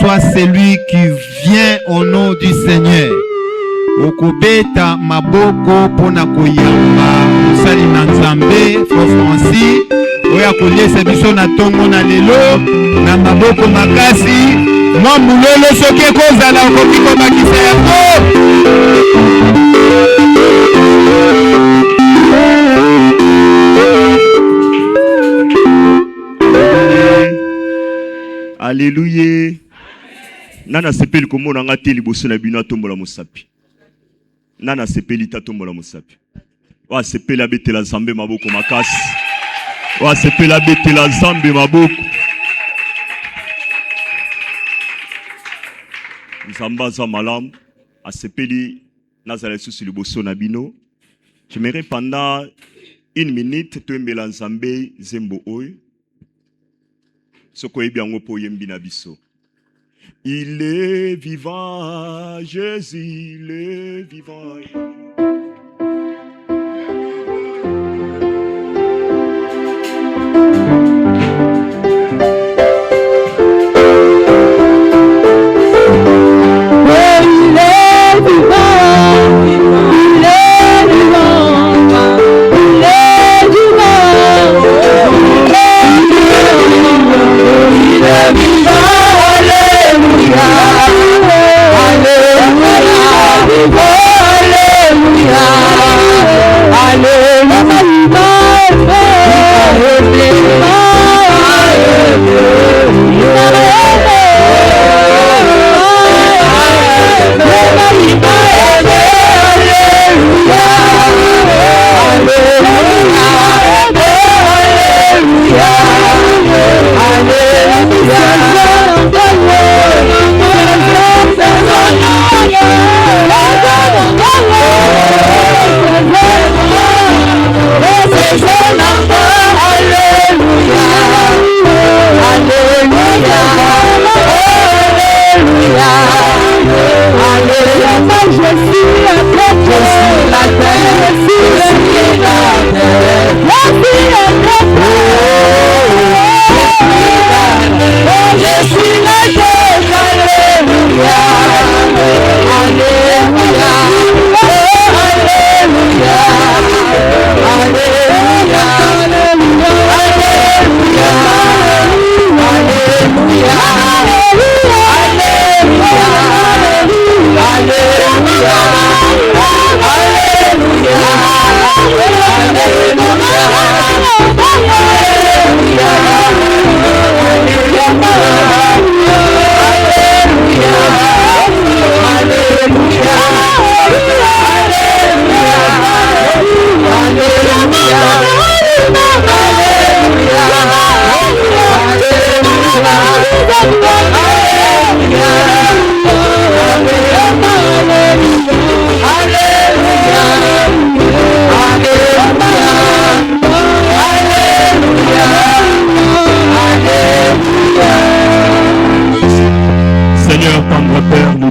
soit celui qui vient au nom du Seigneur. Okobeta maboko pona koyamba musali na Nzambe Francis oya koliesa biso na tongo na lelo na maboko makasi mwa mulolo soki ekozala okoki kobakisa yango. Alléluia. Nana sepeli komona ngati liboso na bino atombola mosapi. Nana sepeli tatombola mosapi. Wa sepeli abetela Nzambe maboko makasi. Wa sepeli abetela Nzambe maboko. Nzamba za malamu asepeli nazala susu liboso na bino. J'aimerais pendant 1 minute toembela Nzambe zembo oyo. Soko ebi yango po yembi na biso. Il est vivant, Jésus, il est vivant.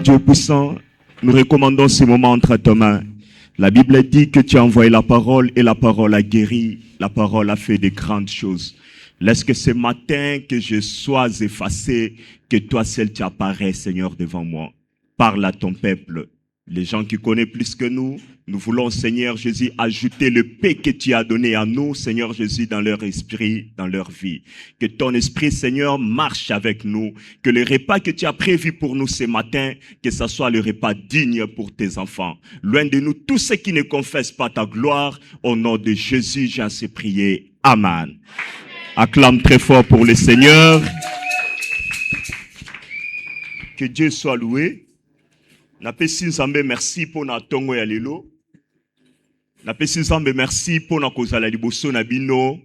Dieu puissant, nous recommandons ce moment entre tes mains. La Bible dit que tu as envoyé la parole et la parole a guéri, la parole a fait de grandes choses. Laisse que ce matin que je sois effacé, que toi seul tu apparais, Seigneur, devant moi. Parle à ton peuple, les gens qui connaissent plus que nous. Nous voulons, Seigneur Jésus, ajouter le paix que tu as donné à nous, Seigneur Jésus, dans leur esprit, dans leur vie. Que ton esprit, Seigneur, marche avec nous. Que le repas que tu as prévu pour nous ce matin, que ce soit le repas digne pour tes enfants. Loin de nous, tous ceux qui ne confessent pas ta gloire, au nom de Jésus, j'ai ainsi prié. Amen. Acclame très fort pour le Seigneur. Que Dieu soit loué. Napesi Nzambe merci pour na tongo ya lelo. Napesi Nzambe merci pour na kozala liboso na bino.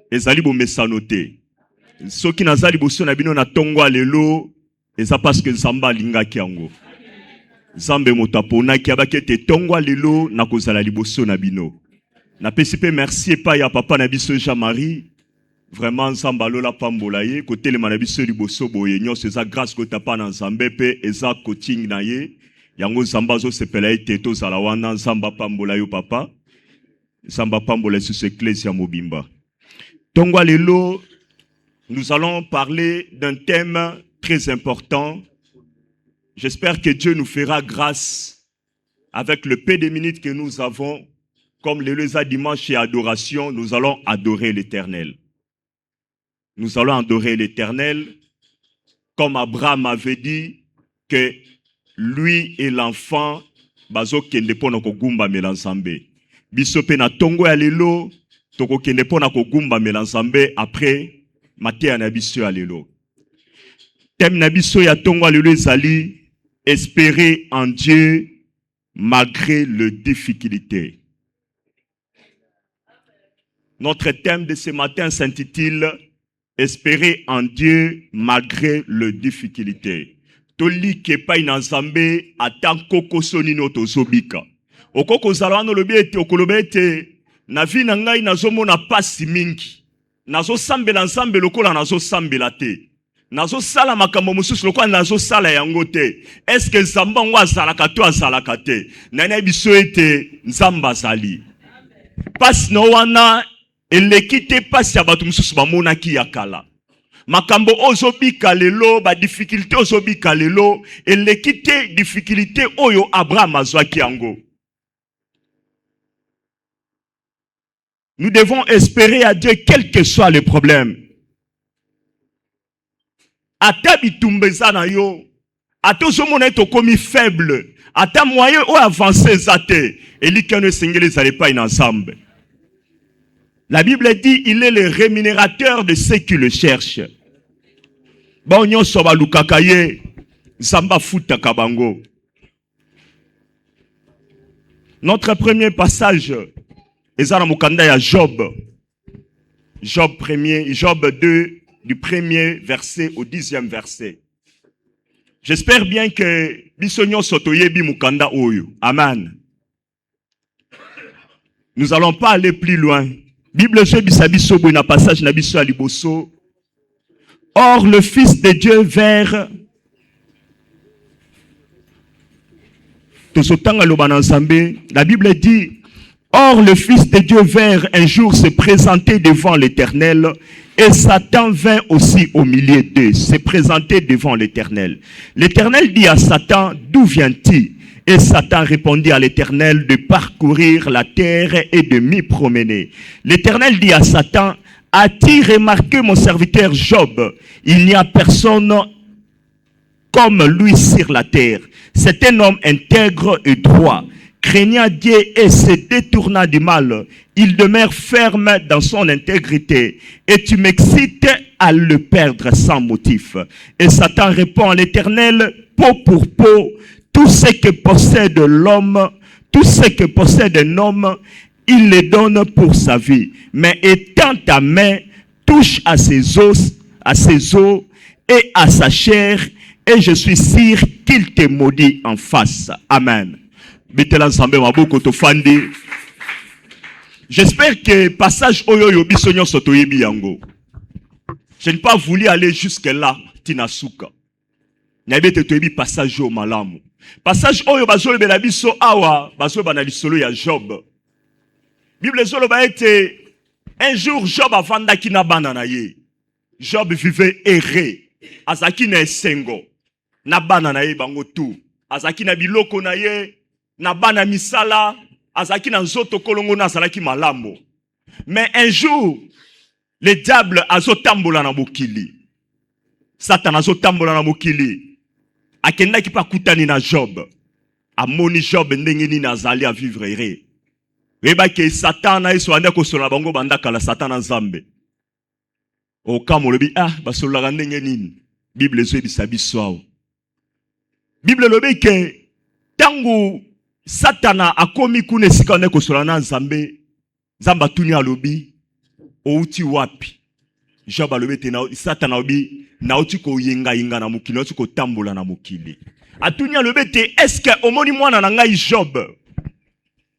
Ezali bomesano te. Soki nazali liboso na bino na tongo ya lelo, eza parce que Nzamba alingaki yango. Nzambe moto aponaki abaki te tongo ya lelo na kozala liboso na bino. Napesi pe merci pa ya papa na biso Jean-Marie. Vraiment Nzamba lola pambola ye côté le manabiso liboso boye nyonso eza grâce ko tapa na Nzambe pe eza coaching na ye yango Nzamba zo sepela ete to zala wana Nzamba pambola yo papa Nzamba pambola sur ce ecclesia mobimba. Tongwa lelo nous allons parler d'un thème très important. J'espère que Dieu nous fera grâce avec le peu de minutes que nous avons. Comme le dimanche et adoration, nous allons adorer l'Éternel. Nous allons adorer l'Éternel, comme Abraham avait dit que lui et l'enfant bazo kende pona kogumba melanzambe. Biso pe na tongo ya lelo toko kende pona kogumba melanzambe après matéya na biso ya lelo. Thème na biso ya tongo ya lelo ezali espérer en Dieu malgré les difficultés. Notre thème de ce matin s'intitule espérer en Dieu malgré les difficultés. Toli kepa inazambe atan koko soni no tozobika. Okoko zalano lobete okolobete na vi na ngai nazomona pasi mingi. Nazo sambela nzambe lokola nazo sambela te. Nazo sala makambo mosusu lokola nazo sala yango te. Est-ce que nzamba ngo azalaka to azalaka te? Nana biso ete nzamba zali. Pasi no wana elekite pasi ya bato mususu bamonaki ya kala. Makambo ozobika lelo, ba difficulté ozobika lelo, elekite difficulté oyo Abraham azwaki yango. Nous devons espérer à Dieu quel que soit le problème. Ata bitumbeza na yo, ata ozomona to komi faible, ata moyen o avancer zate, elikano sengele zale pas ensemble. La Bible dit il est le rémunérateur de ceux qui le cherchent. Bon nyonso balukaka ye zamba futa kabango. Notre premier passage est dans mukanda ya Job. Job 2 du premier verset au 10e verset. J'espère bien que biso nyonso toyebi mukanda oyo. Amen. Nous allons pas aller plus loin. Bible je bisabiso bo na passage na biso aliboso. Or le Fils de Dieu vers la Bible dit or le Fils de Dieu vers un jour se présenter devant l'Éternel et Satan vint aussi au milieu d'eux, se présenter devant l'Éternel. L'Éternel dit à Satan, d'où viens-tu? Et Satan répondit à l'Éternel de parcourir la terre et de m'y promener. L'Éternel dit à Satan, as-tu remarqué mon serviteur Job? Il n'y a personne comme lui sur la terre. C'est un homme intègre et droit, craignant Dieu et se détournant du mal. Il demeure ferme dans son intégrité. Et tu m'excites à le perdre sans motif. Et Satan répond à l'Éternel, peau pour peau, tout ce que possède l'homme, tout ce que possède un homme, il le donne pour sa vie. Mais étends ta main, touche à ses os et à sa chair, et je suis sûr qu'il te maudit en face. Amen. J'espère que passage oyo bisonyo sotoyebi yango. Je n'ai pas voulu aller jusque là, tinasuka. Nyabete toyebi passage au malamu. Passage oyo bazolo bela biso awa, bazolo bana lisolo ya Job. Bible zolo ba ete un jour Job avandaki na bana na ye. Job vivait erré. Azaki na esengo. Na bana na ye bango tout. Azaki na biloko na ye, na bana misala, azaki na nzoto kolongo na salaki malambo. Mais un jour, le diable azotambola na mokili. Satan azotambola na mokili. Akendaki pa kutani na Job. Amoni Job ndenge nini azali a vivre erré. Reba ke Satan na yeso anda kosola bango bandaka la Satan na Nzambe. O kamo lobi basola ndenge nini. Bible zo bisabiso awo. Bible lobi ke tangu Satana akomi kuna sika ne kosola na Nzambe. Nzamba tuni alobi outi wapi. Job alobi te na Satana obi na outi ko yenga na mukili, outi ko tambola na mukili. Atuni alobi te est-ce que omoni mwana na ngai Job?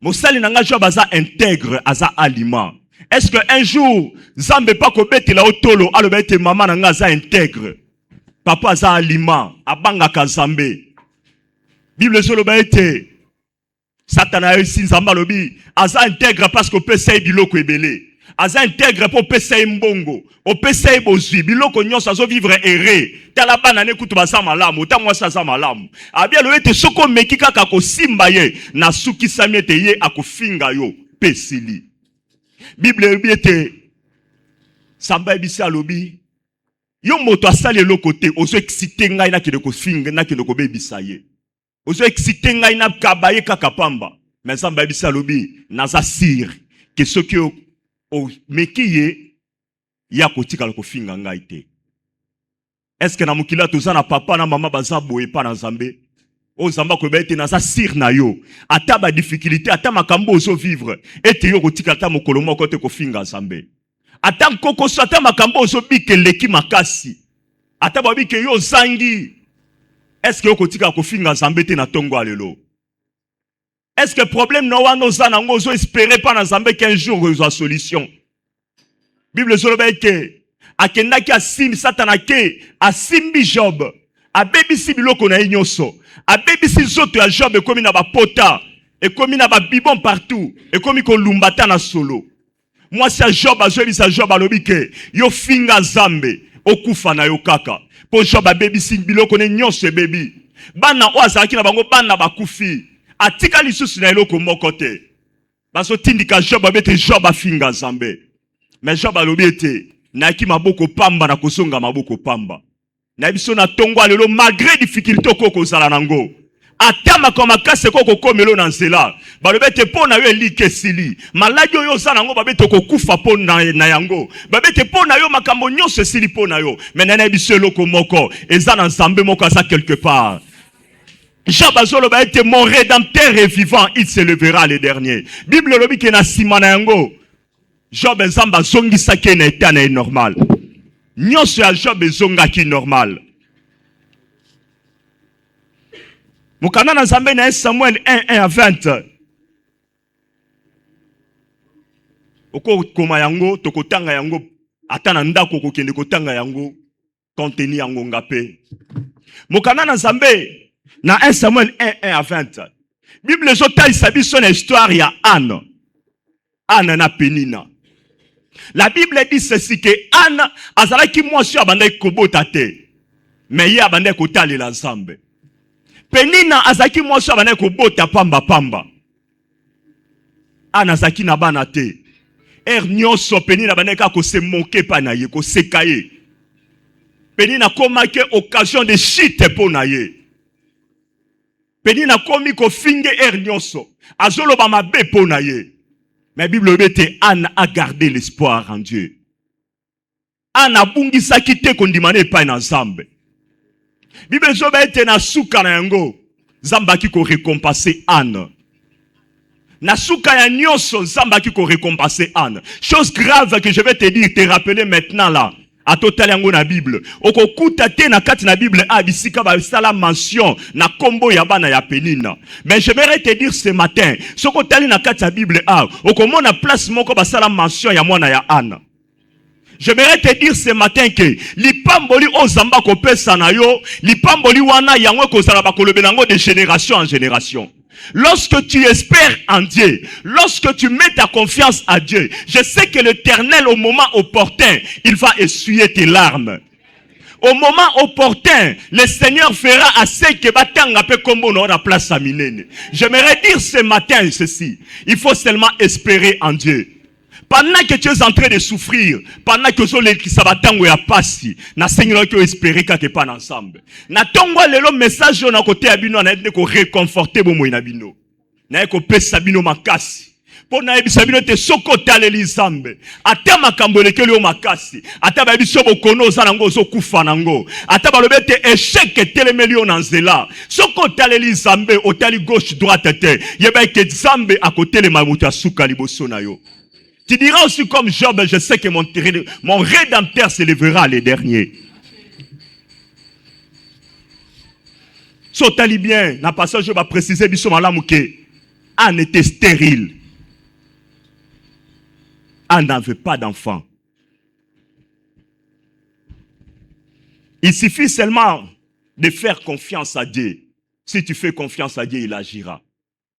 Mosali nanga Job aza intègre, aza aliment. Est-ce que un jour Nzambe pa ko betela otolo alobi te mama nanga aza intègre? Papa aza aliment, abanga ka Nzambe. Bible zolo ba ete Satana esi Nzamba lobi aza intègre parce que peut say biloko ebele. Aza intègre pour pesa mbongo, o pesa bozwi biloko nyonso azo vivre erré. Tala bana ne kutu basa malamu, ta mwasa za malamu. Abia lo ete soko meki kaka ko simba ye na suki samiete ye akofinga yo pesili. Bible biete samba ebisa lobi. Yo moto asali eloko te, ozo excité ngai na kide ko finga na kide ko bebisa ye. Ozo excité ngai na kabaye kaka pamba. Mais samba ebisa lobi naza sir que ce que o mekiye ya kotika ko finga ngai te. Est-ce que na mukila tozana papa na mama baza boye pa na Nzambe? O Nzamba ko bete naza sir na yo. Ata ba difficulté, ata makambo ozo vivre, ete yo kotika ata mokolo moko te ko finga Nzambe. Ata nkoko so ata makambo ozo bike leki makasi. Ata ba bike yo zangi. Est-ce que yo kotika ko finga Nzambe te na tongo alelo? Est-ce que le problème non wana ozana ngo ozo espérer pas na Nzambe qu'un jour ozo solution? Bible zoloba ke akendaki asimbi satana ke asimbi Job. Abebisi biloko na nyonso. Abebisi zoto ya Job ekomi na ba pota, ekomi na ba bibon partout, ekomi ko lumbata na solo. Moi si Job azobisa Job alobi ke yo finga Nzambe okufa na yo kaka. Po Job abebisi biloko na nyonso bebi. Bana o azalaki na bango bana bakufi. Atika lisusu na eloko moko te. Baso tindika Job abete Job afinga Nzambe. Mais Job alobi ete na ki maboko pamba na kosonga maboko pamba. Na biso na tongo alelo malgré difficulté koko zala nango. Atama koma kase koko komelo na nzela. Balobete po na yo elike sili. Maladi oyo zala nango babete kokufa po na yango. Babete po na yo makambo nyonso sili po na yo. Mais na biso eloko moko eza na Nzambe moko asa quelque part. Job azoloba ete mon rédempteur est vivant, il se levera le dernier. Bible lobi ke na sima na yango. Job Nzamba zongi sake na etana est normal. Nyonso ya Job zonga ki normal. Mukana na Nzambe na Samuel 1:1-20. Oko koma yango tokotanga yango atana ndako kokende kotanga yango contenu yango ngape. Mukana na Nzambe na 1 Samuel 1:1-20. Bible zota isabiso na histoire ya Anne. Anne na Penina. La Bible dit ceci que Anne azalaki mwasi abandaki kobota te. Mais ye abandaki kotalela Nzambe. Penina azalaki mwasi abandaki kobota pamba pamba. Anne azalaki na bana te. Nyonso Penina abandaki ko se moquer pa na ye, ko seka ye. Penina komaki occasion de chute po na ye. Penina komi ko finge nyonso. Azoloba mabe po na ye. Mais Bible dit Anne a gardé l'espoir en Dieu. Anne a bungisa kite kondimane pa na Nzambe. Bible dit na suka na yango Nzamba ki ko récompenser Anne. Na suka ya nyonso Nzamba ki ko récompenser Anne. Chose grave que je vais te dire, te rappeler maintenant là. A total yango na Bible. Oko kuta te na kati na Bible a bisika ba sala mention na kombo ya bana ya Penina. Mais j'aimerais te dire ce matin, soko tali na kati na Bible a, oko mona place moko ba sala mention ya mwana ya Anne. J'aimerais te dire ce matin que lipamboli ozamba ko pesa na yo, lipamboli wana yango ko sala ba kolobe nango de génération en génération. Lorsque tu espères en Dieu, lorsque tu mets ta confiance à Dieu, je sais que l'Éternel au moment opportun, il va essuyer tes larmes. Au moment opportun, le Seigneur fera assez que batanga pe kombo na la place à minene. J'aimerais dire ce matin ceci, il faut seulement espérer en Dieu. Pendant que tu es en train de souffrir, pendant que tu es ya pasi, na Seigneur qui espérer que pas ensemble. Na tongo lelo message na côté abino na ko réconforter bomo na bino. Na ko pesa bino makasi. Po na ebisa bino te soko taleli Nzambe. Ata makambo lekeli o makasi. Ata ba biso bokono za nango zo kufa nango. Ata ba lobete échec telemeli na nzela. Soko taleli Nzambe otali gauche droite te. Yeba ke Nzambe a côté le mamuta suka liboso na yo. Tu diras aussi comme Job, je sais que mon rédempteur se lèvera les derniers. Sotali bien, na passage je vais préciser biso malamu ke Anne était stérile. Anne n'avait pas d'enfant. Il suffit seulement de faire confiance à Dieu. Si tu fais confiance à Dieu, il agira.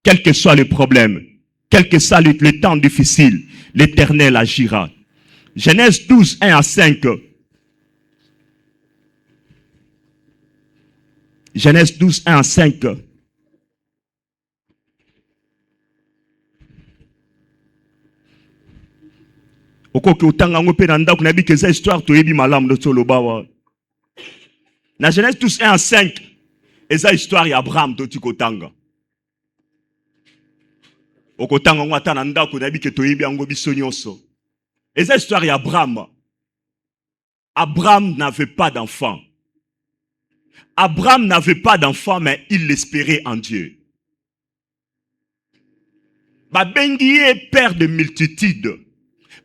Quel que soit le problème. Quel que soit le temps difficile, l'Éternel agira. Genèse 12, 1 à 5. Genèse 12, 1 à 5. Okoki otanga ngo pe na ndako na biki eza histoire toyebi malamu do toloba wa. Na Genèse 12, 1 à 5. Eza histoire ya Abraham do tikotanga. Okotanga ngo ata na ndako na biki toyebi yango biso nyonso. Eza histoire ya Abraham. Abraham n'avait pas d'enfant. Abraham n'avait pas d'enfant, mais il l'espérait en Dieu. Babengi est père de multitudes.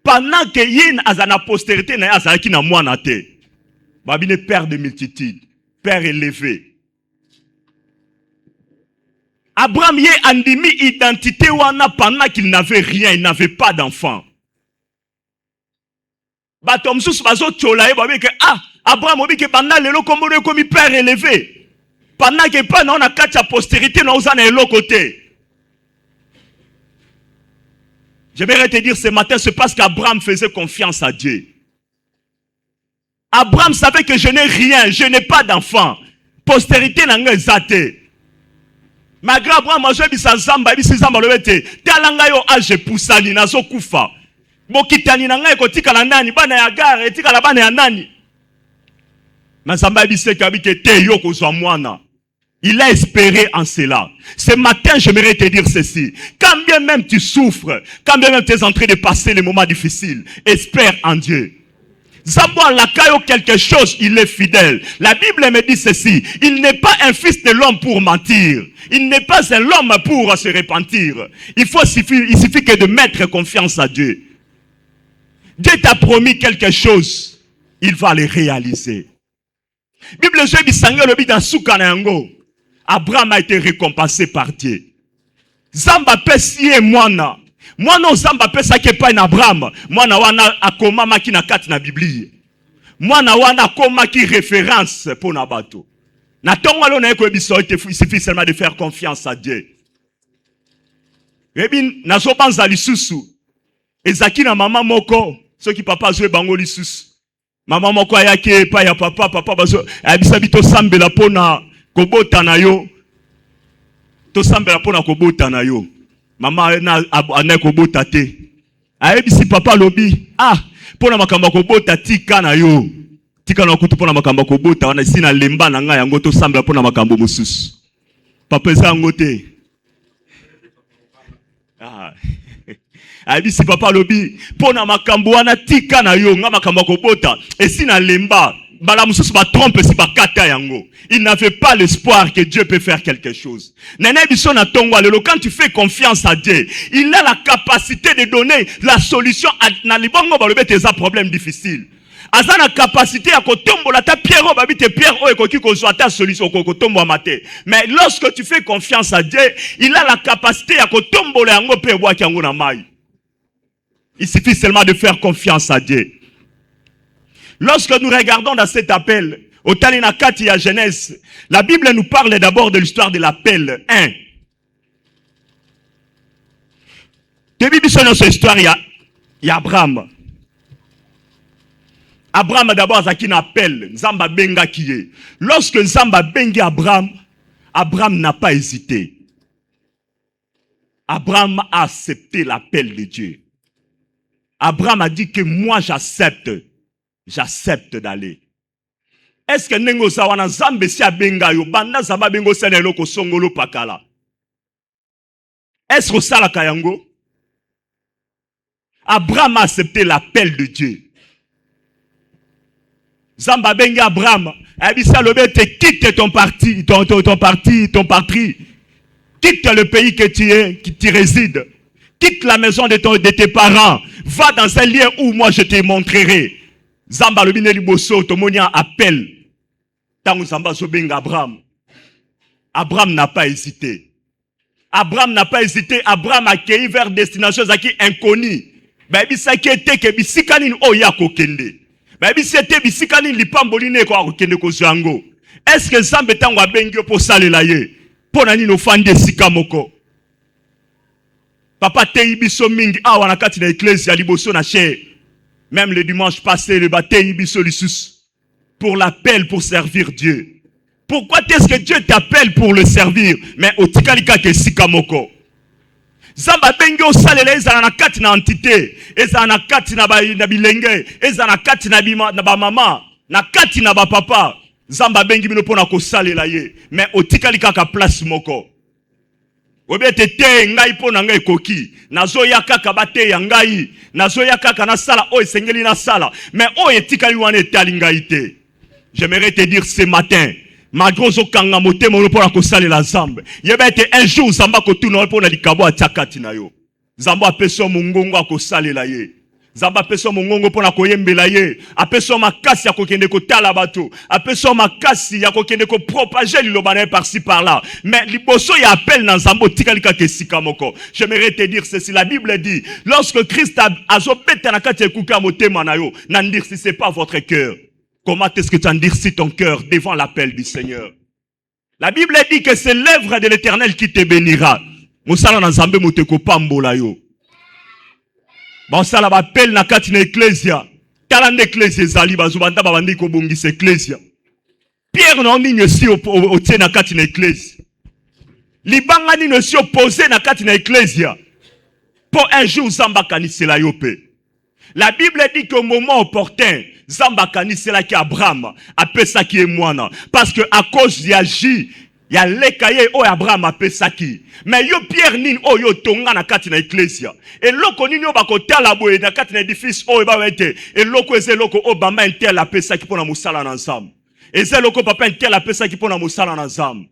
Pendant que yin azana postérité na azaki na mwana te. Babine père de multitudes, père élevé. Abraham y andimi identité wana pendant qu'il n'avait rien, il n'avait pas d'enfant. Batom sous bazo tcholaye babi que Abraham obi que pendant lelo kombo comme père élevé. Pendant que pas na kacha postérité na ozana elo côté. J'aimerais te dire ce matin, c'est parce qu'Abraham faisait confiance à Dieu. Abraham savait que je n'ai rien, je n'ai pas d'enfant. Postérité n'a pas zate. Malgré Abraham, je dis ça zamba, je dis zamba le bete. Talanga yo age poussani na zo kufa. Bokitani na ngai kotika la nani, bana ya gare, etika la bana ya nani. Mais zamba dit c'est que te yo kozwa mwana. Il a espéré en cela. Ce matin, j'aimerais te dire ceci. Quand bien même tu souffres, quand bien même tu es en train de passer les moments difficiles, espère en Dieu. Zambouan lakayo quelque chose, il est fidèle. La Bible me dit ceci. Il n'est pas un fils de l'homme pour mentir. Il n'est pas un homme pour se repentir. Il suffit que de mettre confiance à Dieu. Dieu t'a promis quelque chose. Il va le réaliser. Bible je dit sangé le bit dans Soukanango. Abraham a été récompensé par Dieu. Zamba pesie mwana. Mwana zamba pesa ke pa na Abraham. Mwana wana akoma maki na kati na Biblia. Mwana wana akoma ki référence pour na bato. Na tongo lo na ko biso il suffit seulement de faire confiance à Dieu. Rebin na zo banza lisusu. Ezaki na mama moko, ceux qui papa zo bango lisusu. Mama moko ayake pa ya papa bazo abisa bito sambela pona kobota na yo. To sambela pona kobota na yo. Mama na kobota te. Ayebisi papa lobi, pona makamba kobota tika na yo. Tika na kutu pona makamba kobota wana sina lemba na nga yango to sambela pona makambo mosusu. Papa eza yango te. Ayebisi papa lobi, pona makambo wana tika na yo nga makamba kobota esina lemba. Il n'avait pas l'espoir que Dieu peut faire quelque chose. Quand tu fais confiance à Dieu, il a la capacité de donner la solution à tes problèmes difficiles. Il a la capacité à ta pierre, ta solution. Mais lorsque tu fais confiance à Dieu, il a la capacité à il suffit seulement de faire confiance à Dieu. Lorsque nous regardons dans cet appel, au Talina Kati à Genèse, la Bible nous parle d'abord de l'histoire de l'appel 1. Depuis dans cette histoire, il y a Abraham. Abraham d'abord a un appel, Nzamba Benga Kiye. Lorsque Nzamba Benga Abraham, Abraham n'a pas hésité. Abraham a accepté l'appel de Dieu. Abraham a dit que moi j'accepte d'aller. Est-ce que nengo sawana zambe si abenga yo banda zamba bengo sene loko songolo pakala? Est-ce que ça la kayango? Abraham a accepté l'appel de Dieu. Zamba benga Abraham, abisa lobete quitte ton parti, ton patrie. Quitte le pays que tu es, qui tu résides. Quitte la maison de tes parents. Va dans un lieu où moi je te montrerai. Zamba le bineli bosso tomonia appel. Tangu Zamba sobenga Abraham. Abraham n'a pas hésité. Abraham n'a pas hésité. Abraham a accueilli vers destination zaki inconnue. Baby sakete ke bisikanin oyako kende. Baby c'était bisikanin lipamboline ko kende ko zango. Est-ce que Zamba tangu abengio pour salela ye? Pona ni no fande sikamoko. Papa teyi biso mingi awa na kati na ecclesia liboso na cher. Même le dimanche passé, le baptême biso lisusu. Pour l'appel pour servir Dieu. Pourquoi est-ce que Dieu t'appelle pour le servir? Mais au tikalika ke sikamoko. Zamba bengi osalela ezala na kati na entité, ezala na kati na bilenge, ezala na kati na ba mama, na kati na ba papa. Zamba bengi bino pona kosalela ye, mais otikalika ka place moko. Obete te ngai pona ngai koki, nazoya kaka bate ya ngai, nazoya kaka na sala o esengeli na sala, mais o etikali wana etali ngai te. J'aimerais te dire ce matin, malgré zo kanga motema ono pona kosalela Zamba. Yeba ete un jour Zamba kotuna pona likabo atakati na yo. Zamba apeso mungongo akosalela ye. Zamba apeso mungongo pona koyembela ye. Apeso makasi ya kokende kotala bato. Apeso makasi ya kokende ko propager liloba na par-ci par-là. Mais liboso ya appel na Zamba tikalika ke sikamoko. J'aimerais te dire ceci, la Bible dit, lorsque Christ a zopeta na kati ekuka motema na yo, nandir si c'est pas votre cœur. Comment est-ce que tu endurcis ton cœur devant l'appel du Seigneur? La Bible dit que c'est l'œuvre de l'Éternel qui te bénira. Mosala na Nzambe moteko pambola yo. Mosala appel na kati na ecclesia. Talande ecclesia zali bazobanda babandi ko bongisa ecclesia. Pierre na nini si o tie na kati na ecclesia. Libanga nini si opposé na kati na ecclesia. Pour un jour Zamba kanisela yo pe. La Bible dit qu'au moment opportun, Zamba kanisela ki Abraham apesa ki emwana. Parce que à cause ya J, ya lekaye o Abraham apesa ki. Mais yo Pierre nin o yo tonga na kati na ecclesia. Et loko nini o bako tala boye na kati na edifice o eba wete. Et loko eze loko o bamba intel apesa ki pona musala na Nzambe. Eze loko papa intel apesa ki pona musala na Nzambe.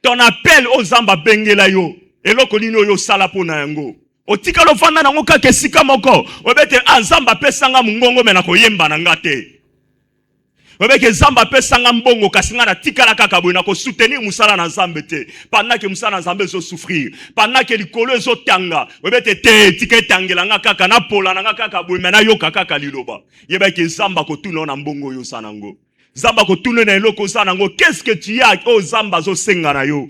Ton appel o Zamba bengela yo. Et loko nini o yo sala pona yango. Otika lo fanda na ngoka ke sika moko. Obete Nzamba pesanga mungongo mena koyemba na ngate. Obeke Nzamba pesanga mbongo kasinga na tikala kaka boye na ko soutenir musala na Nzambe te. Pendant que musala na Nzambe zo souffrir. Pendant que likolo zo tanga. Obete te tika tangela nga kaka na pola na nga kaka boye mena yo kaka liloba. Yebeke Nzamba ko tuna na mbongo yo sanango. Nzamba ko tuna na eloko sanango. Qu'est-ce que tu as oh Nzamba zo senga na yo?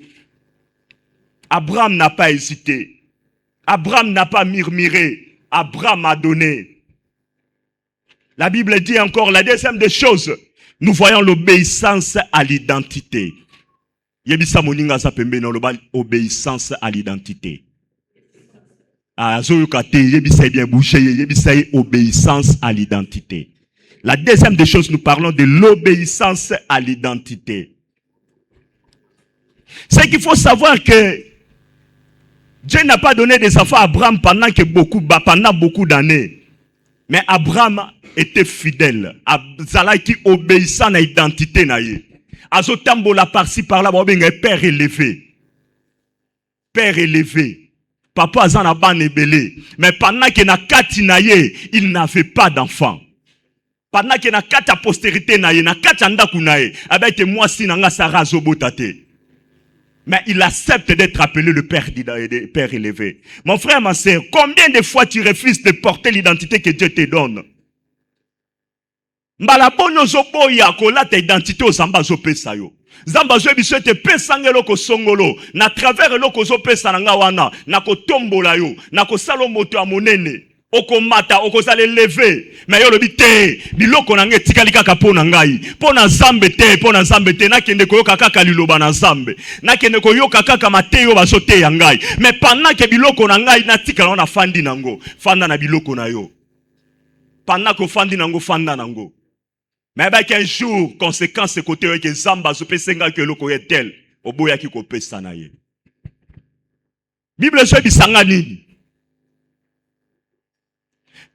Abraham n'a pas hésité. Abraham n'a pas murmuré. Abraham a donné. La Bible dit encore, la deuxième des choses, nous voyons l'obéissance à l'identité. Yebisa moninga sa pembe no obéissance à l'identité. Zoyokate yebisa bien bouché, yebisa obéissance à l'identité. La deuxième des choses, nous parlons de l'obéissance à l'identité. C'est qu'il faut savoir que Dieu n'a pas donné des enfants à Abraham pendant beaucoup d'années. Mais Abraham était fidèle. Zalaki obéissant à l'identité. Azotambola par-ci par-là, père élevé. Père élevé. Papa azana ban ebele. Mais pendant que na kati naye, il n'avait pas d'enfant. Pendant que na kati postérité naye, na kati andaku naye, avec moi si nanga Sarah zobotate. Mais il accepte d'être appelé le père élevé. Mon frère, ma sœur, combien de fois tu refuses de porter l'identité que Dieu te donne? Mbalabono zoboya kola ta identité au Zamba zopesa yo. Zamba zo biso te pesanga loko songolo. Na travers loko zopesa nanga wana. Na kotombola yo. Na kosalo moto ya monene. Oko mata, oko zale levé. Mais yo lobi te, biloko nange tikalika kapo nangai. Pona Nzambe te, pona Nzambe te. Na kende koyoka kaka liloba na Nzambe. Na kende koyoka kaka mateyo basote ya ngai. Mais pendant que biloko nangai na tikala wana fandi nango. Fanda na biloko na yo. Pendant que fandi nango, fanda nango. Mais avec un jour, conséquence c'est côté que Zamba zopesenga que loko ye tel. Oboya ki kopesa na ye. Bible so bisanga nini?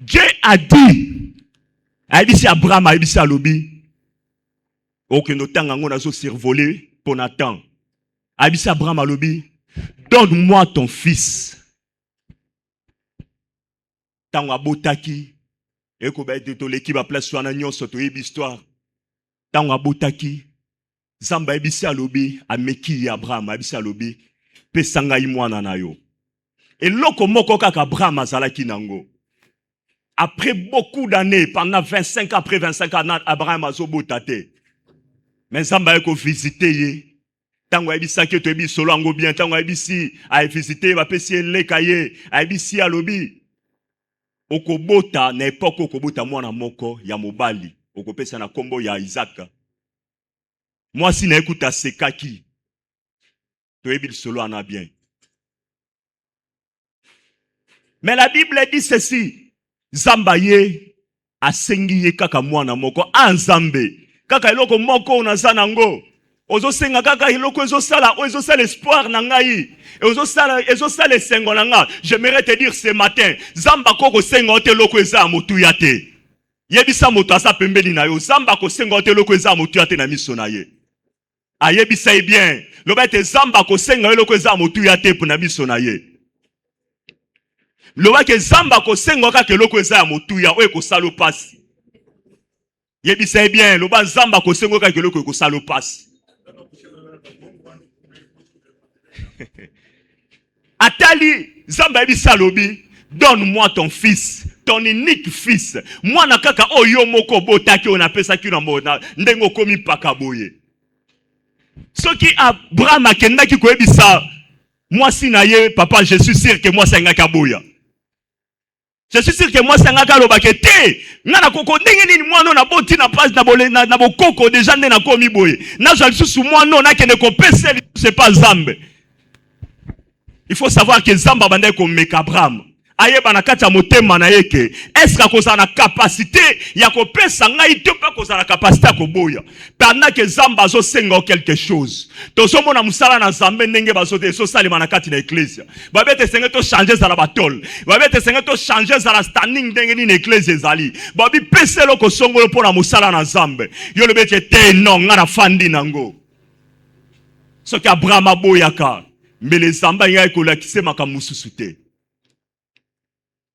Dieu a dit, Aïbisi Abraham, Aïbisi Alobi, ok, nous t'en avons survolé pour Nathan. Aïbisi Abraham Alobi, donne-moi ton fils. Tango abotaki, et ko ba to l'équipe a place sur nyon soto histoire. Tango abotaki, Zamba Aïbisi Alobi, ameki Abraham Aïbisi Alobi, pesanga imwana na yo. Et loko moko kaka Abraham azalaki nango. Après beaucoup d'années, pendant 25 ans, après 25 ans, Abraham a zobotate. Mais Zamba a visité. Tango ebisaki to ebi solo ango bien, tango ebisi a visité ba pesi le kaye, a ebisi alobi. Okobota na époque okobota mwana moko ya mobali, okopesa na kombo ya Isaac. Moi si na ekuta sekaki. To ebi solo ana bien. Mais la Bible dit ceci. Zambaye asengi ye kaka mwana moko anzambe. Kaka eloko moko unaza nango. Ozo senga kaka iloko ezo sala espoir na ngai. Ezo sala esengo na nga. J'aimerais te dire ce matin, Zamba koko senga te loko eza motu ya te. Yebisa moto asa pembeni na yo. Zamba ko senga te loko eza motu ya te na miso na ye. Ayebisa bien. Lobete Zamba ko senga loko eza motu ya te na miso na ye. Lobake Zamba ko senga kaka loko eza motu ya oye ko salo pasi. Yebisa bien, loba Zamba ko senga kaka loko ko salo pasi. Atali, Zamba ebisa lobi, donne-moi ton fils, ton unique fils. Moi na kaka oyo moko botaki on apesa ki na mona, ndengo komi pakaboye. Soki Abraham akendaki ko ebisa, moi si na ye papa, je suis sûr que moi senga kaboya. Je suis sûr que moi senga kalobake te. Ngana koko ndenge nini mwana na boti na page na bokoko déjà nde na komi boye. Na jali susu mwana na kene ko pesa c'est pas Zambe. Il faut savoir que Zamba bande ko meka Abraham. Ayeba na kati ya motema na yeke. Est-ce que na capacité ya ko pesa ngai te pa ko na capacité ya ko boya. Pendant que Zamba zo senga quelque chose. To somo na musala na Zambe ndenge bazo te so salima na kati na église. Ba bete senga to changer za la batol. Ba bete senga to changer za la standing ndenge ni église ezali. Ba bi pesa lo ko songolo po na musala na Zambe. Yo le bete te non ngana fandi nango. Ce que Abraham aboyaka. Mais les Zamba y a écolakissé ma kamususute.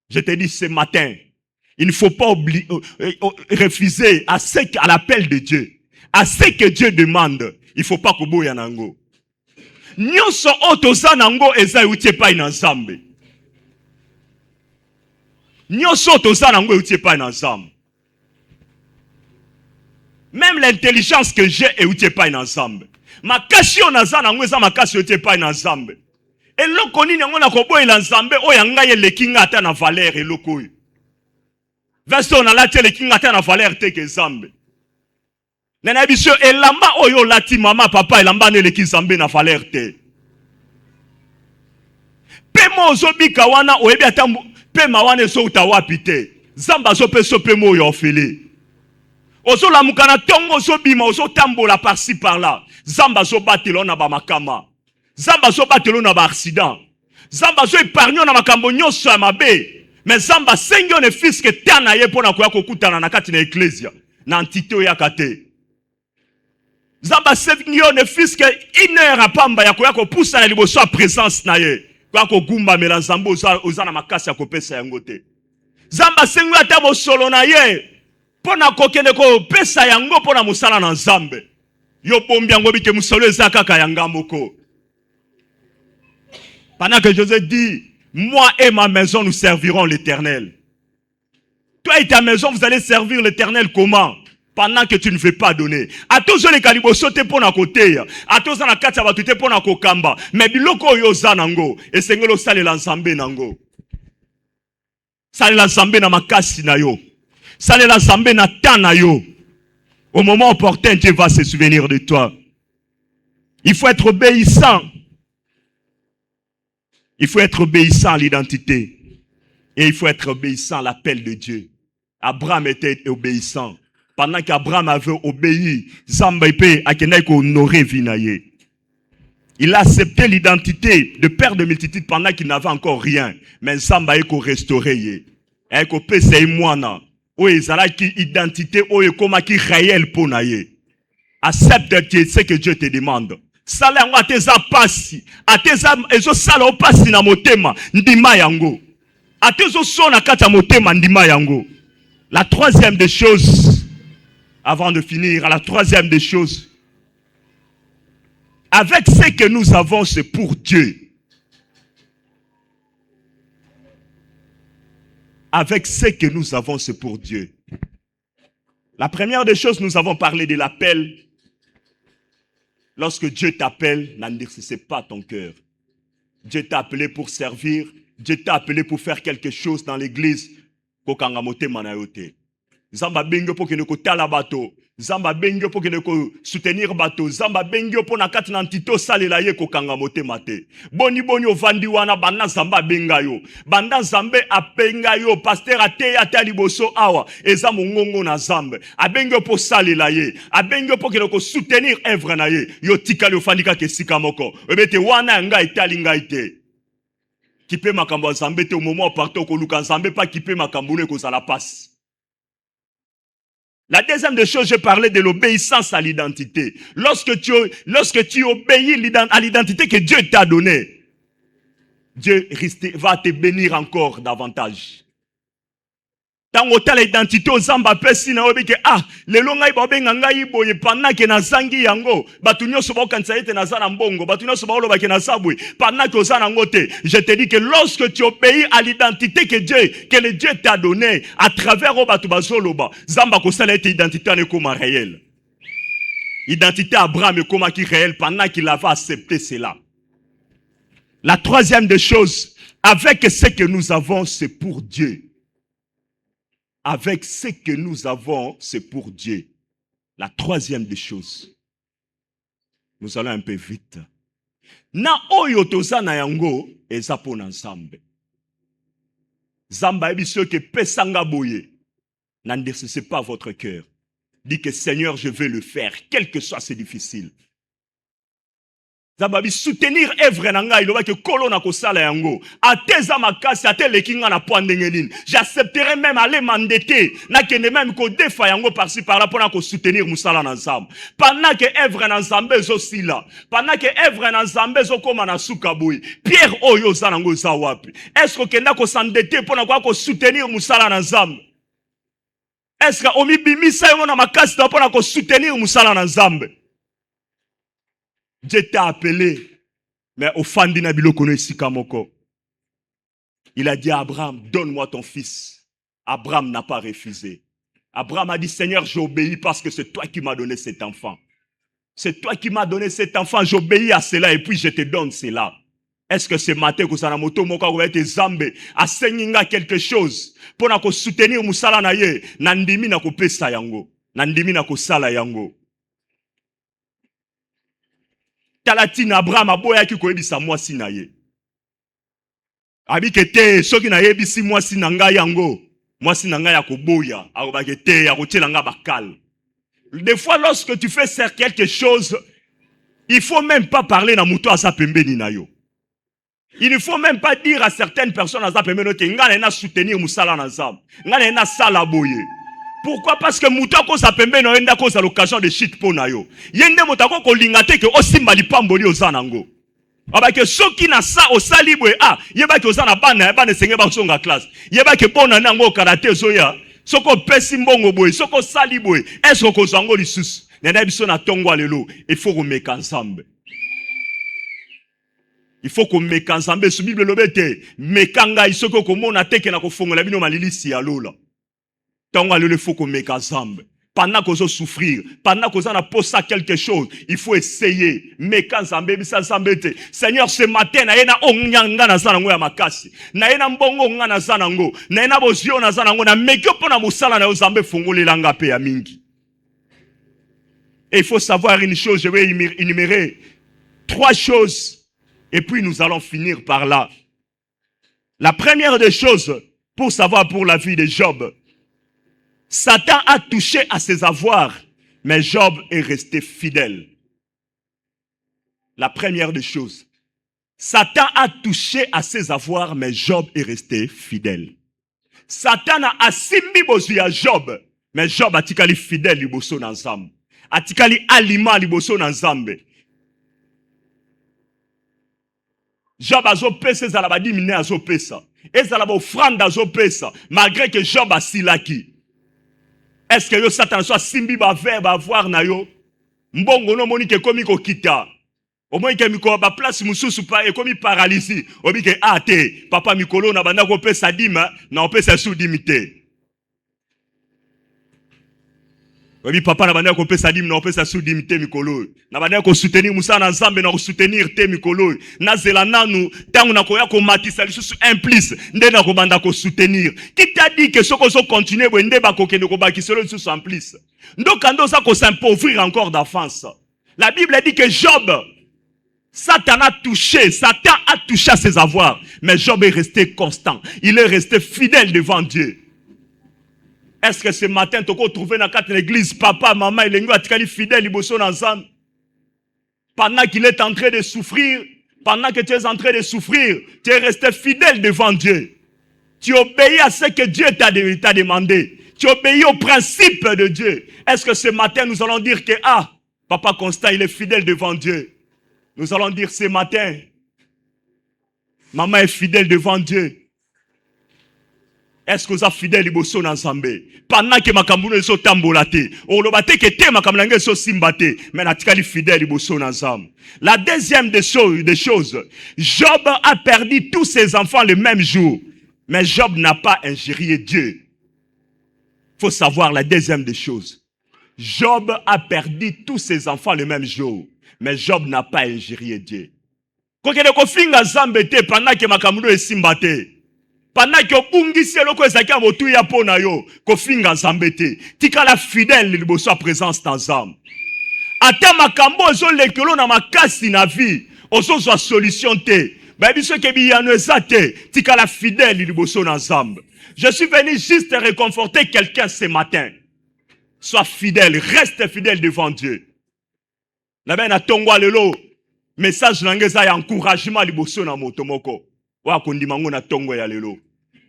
Je te dis ce matin, il ne faut pas refuser à l'appel de Dieu. À ce que Dieu demande, il ne faut pas que boya nango. Nyonso otoza nango eza utie pa ina Nzambe. Nyonso otoza nango utie pa ina Nzambe. Même l'intelligence que j'ai est utie pa ina Nzambe. Makasi onaza nango eza makasi utie pa ina Nzambe. Eloko nini yango na koboyela Nzambe oyo ngai elekinga ata na valeur eloko oyo. Verso na lati elekinga ata na valeur te ke Nzambe. Nana biso elamba oyo lati mama papa elamba ne eleki Nzambe na valeur te. Pe mo ozobika wana oyebi ata pe mawana eso utawapi te. Nzambe azopeso pe mo oyo ofele. Ozolamuka na tongo ozobima ozotambola par-ci par-là. Nzambe azobatela na ba makama. Zamba zo batelo na ba accident. Zamba zo épargné na makambo nyonso ya mabe. Mais Zamba sengyo ne fils que tana ye pona koya kokutana na kati na ecclesia. Na entité ya kate. Zamba sengyo ne fils que une heure apamba ya koya kopusa na liboso a présence na ye. Koya kogumba mela Nzambe oza na makasi ya kopesa yango te. Zamba sengyo ata bosolo na ye. Pona kokende ko pesa yango pona musala na Nzambe. Yo bombi yango bike musolo eza kaka yanga moko. Pendant que Joseph dit, moi et ma maison, nous servirons l'Éternel. Toi et ta maison, vous allez servir l'Éternel comment? Pendant que tu ne veux pas donner. A tous les calibos sauté pour na côté. A tous na kati abatute pour na kokamba. Mais biloko yoza nango. Et sengelo sale l'ensemble nango. Sale l'ensemble na makasi na yo. Sale l'ensemble na ta na yo. Au moment opportun, Dieu va se souvenir de toi. Il faut être obéissant. Il faut être obéissant à l'identité. Et il faut être obéissant à l'appel de Dieu. Abraham était obéissant. Pendant qu'Abraham avait obéi, Zamba ipe akenai ko honorer vinaye. Il a accepté l'identité de père de multitude pendant qu'il n'avait encore rien. Mais Zamba eko restaurer. Eko pese imwana. O ezala ki identité o ekoma ki réel pona ye. Accepte ce que Dieu te demande. Sala yango ateza pasi, ateza ezo sala opasi na motema ndima yango. Atezo sona kata motema ndima yango. La troisième des choses, avant de finir, la troisième des choses, avec ce que nous avons, c'est pour Dieu. Avec ce que nous avons, c'est pour Dieu. La première des choses, nous avons parlé de l'appel. Lorsque Dieu t'appelle, n'endurcissez pas ton cœur. Dieu t'a appelé pour servir. Dieu t'a appelé pour faire quelque chose dans l'église. Kokanga motema na yo te. Zamba bengo po kene ko tala bato. Zamba bengo po kene ko soutenir bato. Zamba bengo po na kati na ntito salela ye kokanga motema te. Boni ovandi wana banda zamba benga yo. Banda zambe apenga yo. Pasteur ate ata liboso awa. Eza mongongo na zambe. Abengo po salela ye. Abengo po kene ko soutenir œuvre na ye. Yo tikali ofandika ke sika moko. Ebete wana nga itali nga ite. Kipe makambo zambe te au moment partout ko luka zambe pas kipe makambo ne ko la passe. La deuxième des choses, je parlais de l'obéissance à l'identité. Lorsque tu obéis à l'identité que Dieu t'a donnée, Dieu va te bénir encore davantage. Tango ta l'identité aux Zambapé si na obi ke le longa ibabe ngai boye pendant que na zangi yango batunyo soba kanisa ete na zana mbongo batunyo soba oloba ke na sabwe pendant que ozana ngote. Je te dis que lorsque tu obéis à l'identité que le Dieu t'a donné à travers obatu bazoloba zamba ko sala ete identité ne comme réel. Identité Abraham comme qui réel pendant qu'il avait accepté cela. La troisième des choses, avec ce que nous avons, c'est pour Dieu. Avec ce que nous avons, c'est pour Dieu. La troisième des choses. Nous allons un peu vite. Na oyo toza na yango eza pona nzambe. Zamba ebiso ke pesanga boye. N'endurcissez pas votre cœur. Dis que Seigneur, je vais le faire, quel que soit c'est difficile. Zababi soutenir œuvre nanga iloba ke kolo na kosala yango ateza makasi atele kinga na poandengelin j'accepterai même aller m'endetter na kene même ko defa yango par-ci par-là pour na ko soutenir musala na nzambe pendant que œuvre na nzambe zo sila pendant que œuvre na nzambe zo koma na suka boy Pierre oyo za nango za wapi est-ce que kenda ko s'endetter pour na ko soutenir musala na nzambe est-ce que omi bimisa yango na makasi pour na ko soutenir musala na nzambe. Dieu t'a appelé, mais au fandina biloko no esika moko. Il a dit à Abraham, donne-moi ton fils. Abraham n'a pas refusé. Abraham a dit, Seigneur, j'obéis parce que c'est toi qui m'as donné cet enfant. C'est toi qui m'as donné cet enfant, j'obéis à cela et puis je te donne cela. Est-ce que ce matin, que ça na moto moka ou ete zambe, a senginga quelque chose, pour na ko soutenir musala na ye, nandimi na ko pesa yango, nandimi na ko sala yango. Talatina Abraham aboya ki koyebisa mwasi na ye. Abike te soki na yebisi mwasi na ngai yango, mwasi na ngai ya koboya, akobake te ya kotiela nga bakal. Des fois lorsque tu fais quelque chose, il faut même pas parler na muto asa pembeni na yo. Il ne faut même pas dire à certaines personnes asa pembeni te nga na soutenir musala na nzambe. Nga na sala boye. Pourquoi? Parce que moutako sa pembe no enda ko sa l'occasion de shit po na yo. Yende motako ko lingate ke osimba lipamboli ozanango. Aba ke soki na sa osalibwe yeba ke ozana bana senge ba songa classe. Yeba ke bona nango karate zoya. Soko pesi mbongo boy, soko salibwe. Est-ce ko zango lisusu? Nena biso na tongwa lelo, il faut remeka ensemble. Il faut qu'on meke ensemble su Bible lobete. Mekanga isoko ko mona teke na ko fongola bino malilisi ya lola. Il faut qu'on mette ensemble. Pendant qu'on va souffrir, pendant qu'on a posé quelque chose, il faut essayer. Mais quand ça Seigneur, ce matin, na yena onyanga na zanango ya makasi. Na yena mbongo nga na zanango. Na yena bozio na zanango. Na mekyo pona musala na yozambe fongole langa pe ya mingi. Et il faut savoir une chose, je vais énumérer 3 choses. Et puis nous allons finir par là. La première des choses, pour savoir pour la vie de Job, Satan a touché à ses avoirs, mais Job est resté fidèle. La première des choses. Satan a touché à ses avoirs, mais Job est resté fidèle. Satan a assimbi bozu à Job, mais Job a tikali fidèle liboso na nzambe. A tikali alima liboso na nzambe. Job a zo pesa za la ba dimine a zo pesa. Et za la ba offrande a zo pesa, malgré que Job a silaki. Est-ce que yo Satan soit simbi ba verbe avoir na yo? Mbongo no moni ke komi ko kita. O moi ke miko ba place mususu pa e komi paralysie. Obi ke te papa mikolo na banda ko pesa dima na opesa su dimité. Oui, papa, na banda ko pesa dim na pesa sudim te mikolo. Na banda ko soutenir musa na nzambe na ko soutenir te mikolo. Na zela nanu tangu na ko ya ko matisa lisusu implice nde na ko banda ko soutenir. Qui t'a dit que soko so continuer bo nde ba ko kende ko bakiselo lisusu implice. Ndo kando sa ko s'impouvrir encore d'avance. La Bible dit que Job, Satan a touché à ses avoirs, mais Job est resté constant. Il est resté fidèle devant Dieu. Est-ce que ce matin, tu peux trouver dans l'église, papa, maman, il est fidèle, pendant qu'il est en train de souffrir, pendant que tu es en train de souffrir, tu es resté fidèle devant Dieu. Tu obéis à ce que Dieu t'a demandé. Tu obéis au principe de Dieu. Est-ce que ce matin, nous allons dire que, papa Constant, il est fidèle devant Dieu. Nous allons dire ce matin, maman est fidèle devant Dieu. Est-ce que vous êtes fidèle liboso na Nzambe? Pendant que makambuno so tambolate, olobate que te makamlange so simbate, mais natikali fidèle liboso na Nzambe. La deuxième des choses, Job a perdu tous ses enfants le même jour, mais Job n'a pas injurié Dieu. Faut savoir la deuxième des choses. Job a perdu tous ses enfants le même jour, mais Job n'a pas injurié Dieu. Kokende ko finga Nzambe te pendant que makambuno esimbate. Pendant que bungisi eloko ezaki ya motu ya pona yo, kofinga Nzambe te. Tika la fidèle liboso a présence na Nzambe. Ata makambo ozo lekelo na makasi na vie, ozo zwa solution te. Ba biso ke biyano eza te. Tika la fidèle liboso na Nzambe. Je suis venu juste réconforter quelqu'un ce matin. Sois fidèle, reste fidèle devant Dieu. Na ben na tongwa lelo, message nangeza ya encouragement liboso na moto moko. Wa kondimango na tongo ya lelo.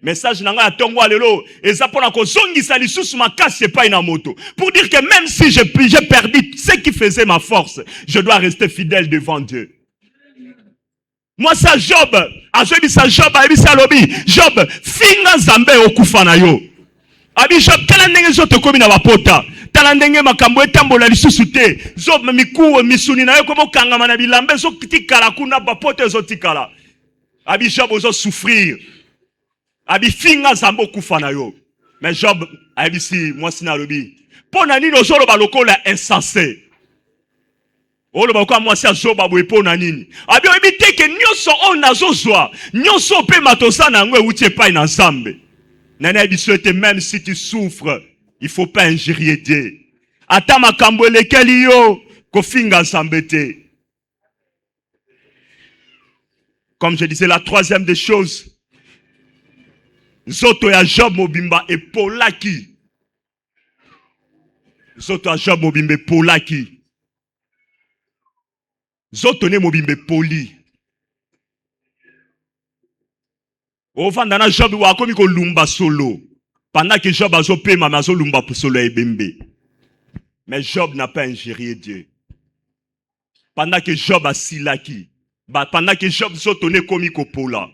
Message nanga ya tongo ya lelo eza pona ko zongisa lisusu makasi epai na moto. Pour dire que même si j'ai perdu ce qui faisait ma force, je dois rester fidèle devant Dieu. Moi ça Job, azobisa Job abisa lobi, Job finga Nzambe okufa na yo. Abi Job tala ndenge zo te komi na bapota. Tala ndenge makambo etambola lisusu te. Job miku misuni na yo ko bokanga na bilambe zo tikala kuna bapota zo tikala. Abi Job ozo souffrir. Abi finga Nzambe okufa na yo. Mais Job abisi mwasi na lobi. Pona nini ozo loba lokola insensé. Oloba kwa mwasi Job abwe pona nini. Abi obite ke nyoso on nazozwa. Nyoso pe matosa na ngwe uti epai na Nzambe. Nana abiso ete même si tu souffres, il faut pas injurier Dieu. Ata makambo lekeli yo kofinga Nzambe te. Comme je disais, la troisième des choses, Zoto ya Job mobimba et polaki. Zoto ya Job mobimba et polaki. Zoto ne mobimba poli. Ovandana Job wakomi ko lumba solo. Pendant que Job a zopé mamazo lumba solo et bembe. Mais Job n'a pas injurié Dieu. Pendant que Job a silaki. Pendant que Job s'otonne comme Kopola.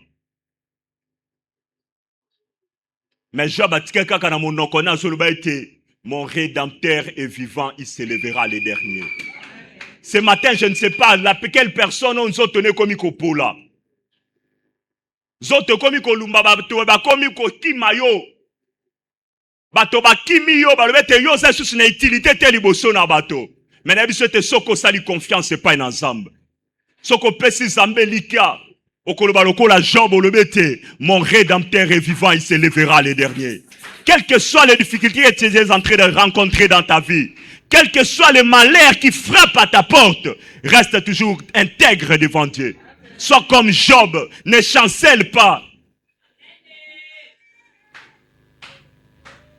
Mais Job a dit que mon rédempteur est vivant, il se lèvera les derniers. Ce matin, je ne sais pas quelle personne on s'otonne comme Kopola. Zoto comme Kolumba, comme Kimayo. Bato ba Kimiyo, ba lobete yo sa sous na utilité te liboso na bato. Mais na biso te soko sali confiance pas na Nzambe. Soko pesi Nzambe lika, okoloba lokola Job olobete, mon rédempteur est vivant, il se lèvera les derniers. Quelles que soient les difficultés que tu es en train de rencontrer dans ta vie, quel que soit le malheur qui frappe à ta porte, reste toujours intègre devant Dieu. Sois comme Job, ne chancelle pas.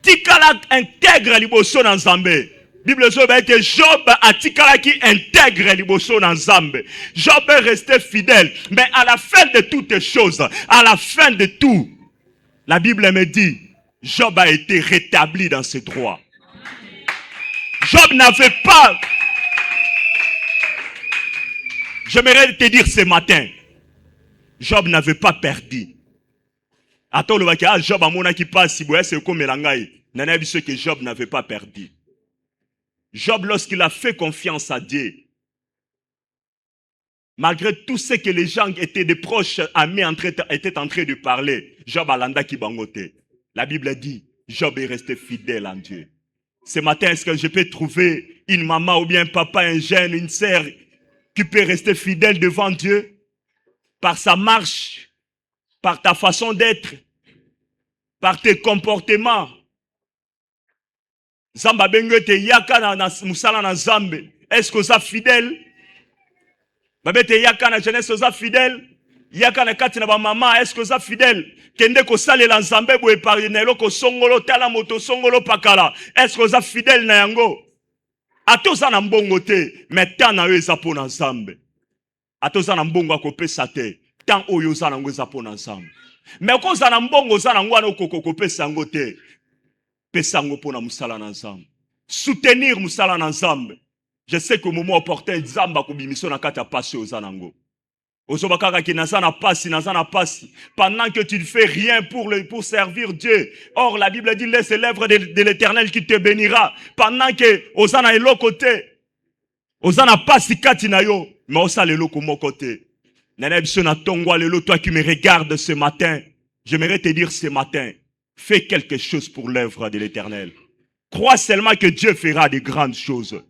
Tikala intègre liboso na Nzambe. Bible dit que Job a tikala qui intègre liboso na Nzambe. Job est resté fidèle. Mais à la fin de toutes choses, à la fin de tout, la Bible me dit, Job a été rétabli dans ses droits. Job n'avait pas... J'aimerais te dire ce matin, Job n'avait pas perdu. Attends, le vaca, Job a mon qui passe, si c'est comme Melangaï. Nana dit que Job n'avait pas perdu. Job, lorsqu'il a fait confiance à Dieu, malgré tout ce que les gens étaient des proches amis étaient en train de parler, Job a landa qui bangote. La Bible dit, Job est resté fidèle en Dieu. Ce matin, est-ce que je peux trouver une maman ou bien un papa, un jeune, une sœur qui peut rester fidèle devant Dieu par sa marche, par ta façon d'être, par tes comportements? Zamba bengue te yaka na musala na zambe. Est-ce que ça fidèle? Babe te yaka na jeunesse oza fidèle? Yaka na kati na ba maman, est-ce que ça fidèle? Kende ko salela nzambe bo epargne loko songolo tala moto songolo pakala. Est-ce que ça fidèle na yango? Atoza na mbongo te, mais tant na yo eza po na nzambe. Atoza na mbongo akopesa te, tant oyo za na ngo eza po na nzambe. Mais ko za na mbongo za na ngo na okokopesa yango te. Pesa ngo po na musala na nzambe. Soutenir musala na nzambe. Je sais que au moment opportun nzamba ko bimiso na kata pasi oza na ngo. Ozobakaka ki nazana pasi. Pendant que tu ne fais rien pour servir Dieu. Or, la Bible dit, laisse l'œuvre de l'Éternel qui te bénira. Pendant que ozana elo côté. Ozana pasi kati na yo. Mais osa lelo ko mo côté. Nana biso na tongwa lelo, toi qui me regardes ce matin. J'aimerais te dire ce matin. Fais quelque chose pour l'œuvre de l'Éternel. Crois seulement que Dieu fera de grandes choses.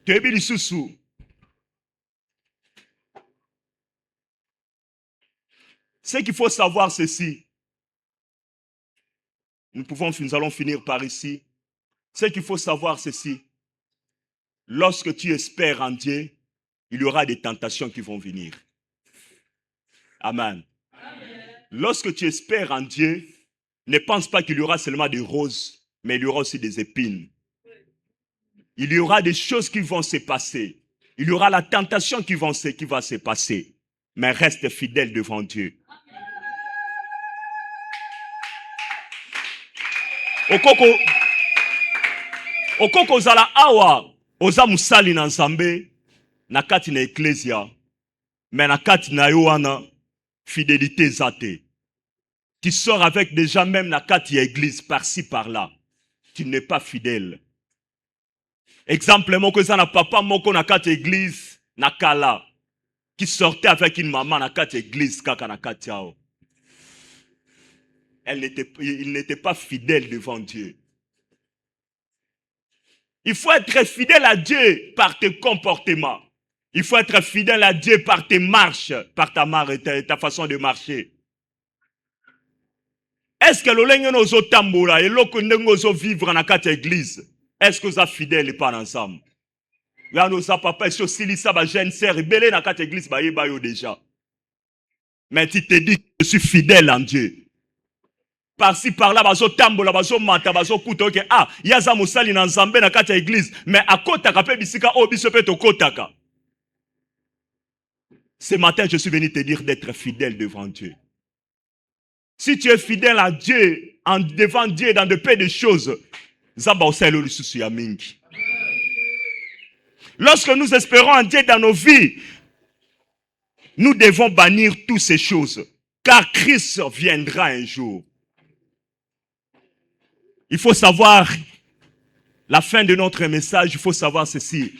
Ce qu'il faut savoir ceci. Nous allons finir par ici. Ce qu'il faut savoir ceci. Lorsque tu espères en Dieu, il y aura des tentations qui vont venir. Amen. Lorsque tu espères en Dieu, ne pense pas qu'il y aura seulement des roses, mais il y aura aussi des épines. Il y aura des choses qui vont se passer. Il y aura la tentation qui va se passer. Mais reste fidèle devant Dieu. Okoko zala awa oza musali na nzambe na kati na ecclesia, mais na kati na yo wana fidélité zate. Tu sors avec des gens même na kati ya église par-ci par-là. Tu n'es pas fidèle. Exemple, moko za na papa moko na kati église na kala qui sortait avec une maman na kati église kaka na kati yao. Il n'était pas fidèle devant Dieu. Il faut être fidèle à Dieu par tes comportements. Il faut être fidèle à Dieu par tes marches, par ta façon de marcher. Est-ce que l'olenge nozo tambola et loko ndengozo vivre na kati église? Est-ce que vous êtes fidèles et pas ensemble? Là, nous avons papa, si vous ça ba jeune sœur, belé na kati église ba yeba yo déjà. Mais tu te dis que je suis fidèle en Dieu. Par-ci par-là, bazo tambola, bazo mata, bazo kuto ke yaza musali na nzambe na kati église, mais à kotaka pe bisika o biso pe to kotaka. Ce matin, je suis venu te dire d'être fidèle devant Dieu. Si tu es fidèle à Dieu, devant Dieu dans de peu de choses, lorsque nous espérons en Dieu dans nos vies, nous devons bannir toutes ces choses, car Christ viendra un jour. Il faut savoir, la fin de notre message, il faut savoir ceci.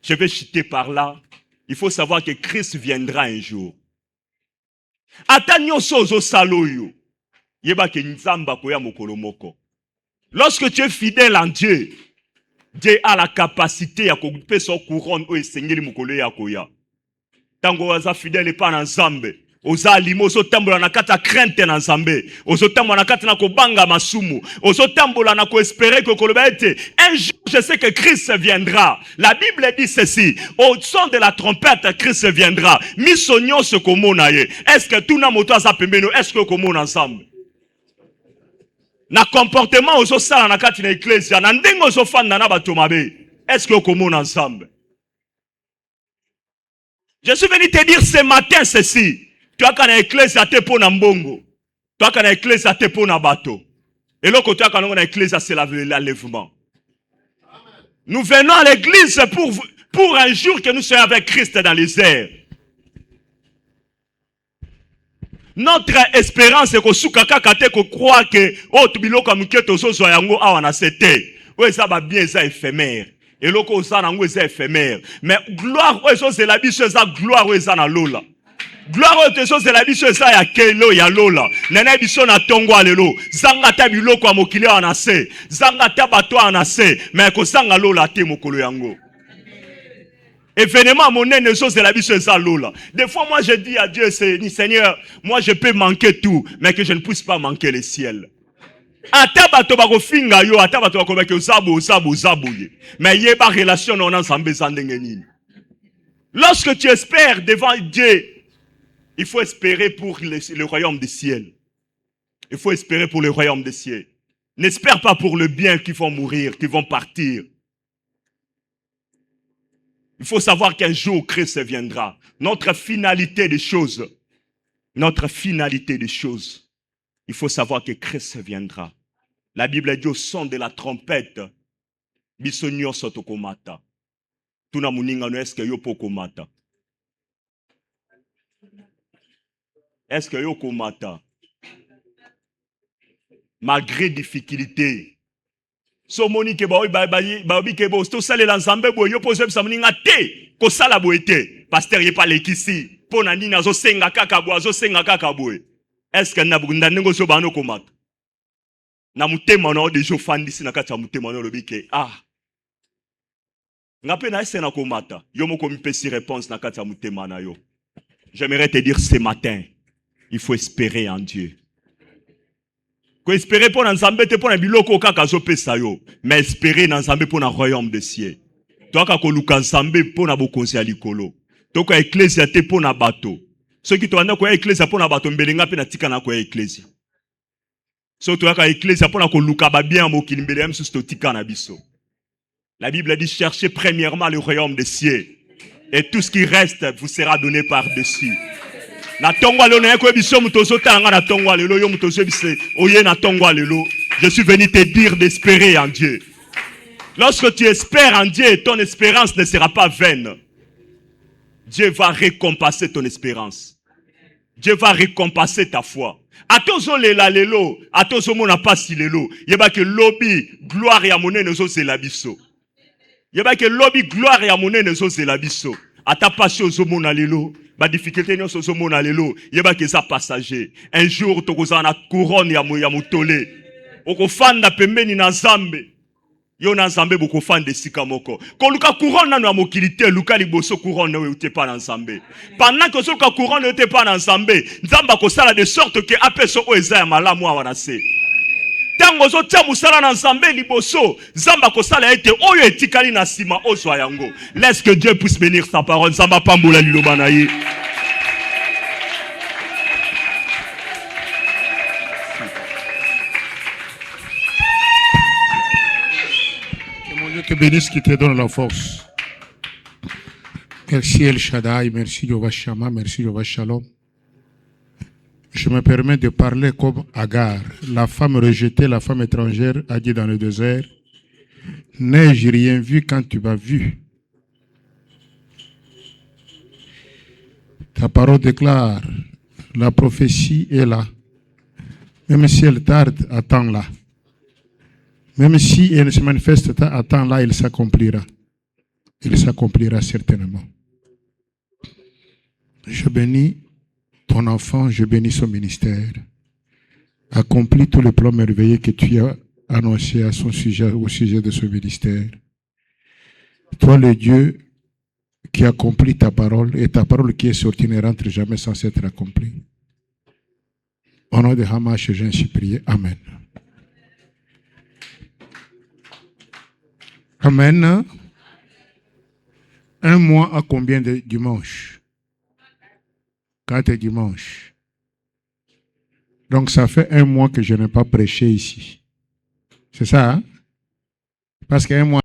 Je vais chuter par là. Il faut savoir que Christ viendra un jour. Lorsque tu es fidèle en Dieu, Dieu a la capacité à couper son couronne au Seigneur mukolo ya koya. Tango waza fidèle pas na nzambe. Oza limo so tambola na kata crainte na nzambe. Ozo tambola na kata na kobanga masumu. Ozo tambola na ko espérer que kolobete. Un jour, je sais que Christ viendra. La Bible dit ceci. Au son de la trompette, Christ viendra. Misonyo se komona ye. Est-ce que tout na moto aza pembeno? Est-ce que komona ensemble? Na comportement ozo sala na kati na ecclesia. Na ndengo ozo fanda na bato mabe. Est-ce que komona ensemble? Je suis venu te dire ce matin ceci. Tu as qu'à l'église à te pour Nambongo. Tu as qu'à l'église à te pour Nabato. Et là, tu as qu'à l'église c'est l'enlèvement. Nous venons à l'église pour un jour que nous soyons avec Christ dans les airs. Notre espérance est que soukaka kate ko croire que oh tubiloko muketo so yango awana c'était. Ouais ça va bien ça éphémère. Et loko ça nango ça éphémère. Mais gloire ouais so c'est la biche ça gloire ouais ça na lola. Gloire au Tesson, c'est la biso ça ya kelo ya lola. Nana biso na tongo alelo. Zanga ta biloko a mokile anase. Zanga ta bato anase. Mais ko zanga lola te mokolo yango. Événement mon nez c'est la biso ça lola. Des fois moi je dis à Dieu Seigneur, moi je peux manquer tout, mais que je ne puisse pas manquer le ciel. Ata bato bako finga yo, ata bato bako bako zabo. Mais y a pas relation on ensemble zandenge nini. Lorsque tu espères devant Dieu, il faut espérer pour le royaume des ciels. Il faut espérer pour le royaume des ciels. N'espère pas pour le bien qui vont mourir, qui vont partir. Il faut savoir qu'un jour Christ viendra. Notre finalité des choses, il faut savoir que Christ viendra. La Bible dit au son de la trompette, bisonyo sotokomata. Tuna muninga no est-ce que yo pokomata? Est-ce que yo komata? Malgré difficulté. So moni ke baobi ke bo sto sale la nzambe bo yo pose sa muninga te ko sala bo ete pasteur ye pa lekisi pona nini azo senga kaka bo. Est-ce que na bunda ngo so bano komata? Na mutema na de jo fandisi na kati ya mutema na lobi ke ngape na ese na komata yo moko mipesi réponse na kati ya mutema na yo. J'aimerais te dire ce matin, il faut espérer en Dieu. Ko espérer pour nzambe te pour na biloko kaka zo pesa yo, mais espérer na nzambe pour na royaume des cieux. Toi ka ko luka nzambe pour na bokonzi ya likolo. To ka ecclesia te pour na bato. Ceux qui tourna ko ecclesia pour na bato mbelenga pe na tika na ko ecclesia. So to ka ecclesia pour na ko luka ba bien mo kilimbele même sous to tika na biso. La Bible dit cherchez premièrement le royaume des cieux et tout ce qui reste vous sera donné par-dessus. Na tongwa lelo na ko biso mutozo tanga na tongwa lelo yo mutozo bise oye na tongwa lelo. Je suis venu te dire d'espérer en Dieu. Lorsque tu espères en Dieu, ton espérance ne sera pas vaine. Dieu va récompenser ton espérance. Dieu va récompenser ta foi. Atozo lela lelo, atozo mona pasi lelo. Yeba ke lobby gloire ya monene zo zela biso. Yeba ke lobby gloire ya monene zo zela biso. Ata passion zo mona lelo. Ba difficulté nyo so mona lelo yeba ke za passager. Un jour tokoza na couronne ya mutole. Okofanda pembeni na Nzambe. Yo na Nzambe boko fande sika moko. Ko luka couronne na mokilité luka liboso couronne we uté pas na Nzambe. Pendant que so ka couronne uté pas na Nzambe, Nzamba ko sala de sorte que apeso o eza ya malamu awana se. Tango zo tia musala na Nzambe liboso, Nzamba ko sala ete oyo etikali na sima ozwa yango. Laisse que Dieu puisse bénir sa parole. Nzamba pambola liloba na ye. Que mon Dieu te bénisse, qui te donne la force. Merci El Shaddai, merci Jehovah Shammah, merci Jehovah Shalom. Je me permets de parler comme Agar, la femme rejetée, la femme étrangère, a dit dans le désert, « N'ai-je rien vu quand tu m'as vu ?» Ta parole déclare, la prophétie est là. Même si elle tarde, attends-la. Même si elle ne se manifeste pas, attends-la, il s'accomplira. Il s'accomplira certainement. Je bénis ton enfant, je bénis son ministère. Accomplis tout le plan merveilleux que tu as annoncé à son sujet, au sujet de ce ministère. Toi, le Dieu qui accomplit ta parole, et ta parole qui est sortie ne rentre jamais sans être accomplie. Au nom de Hamash, j'ai ainsi prié. Amen. Amen. Un mois à combien de dimanches? 4 dimanches. Donc ça fait un mois que je n'ai pas prêché ici. C'est ça, hein? Parce qu'un mois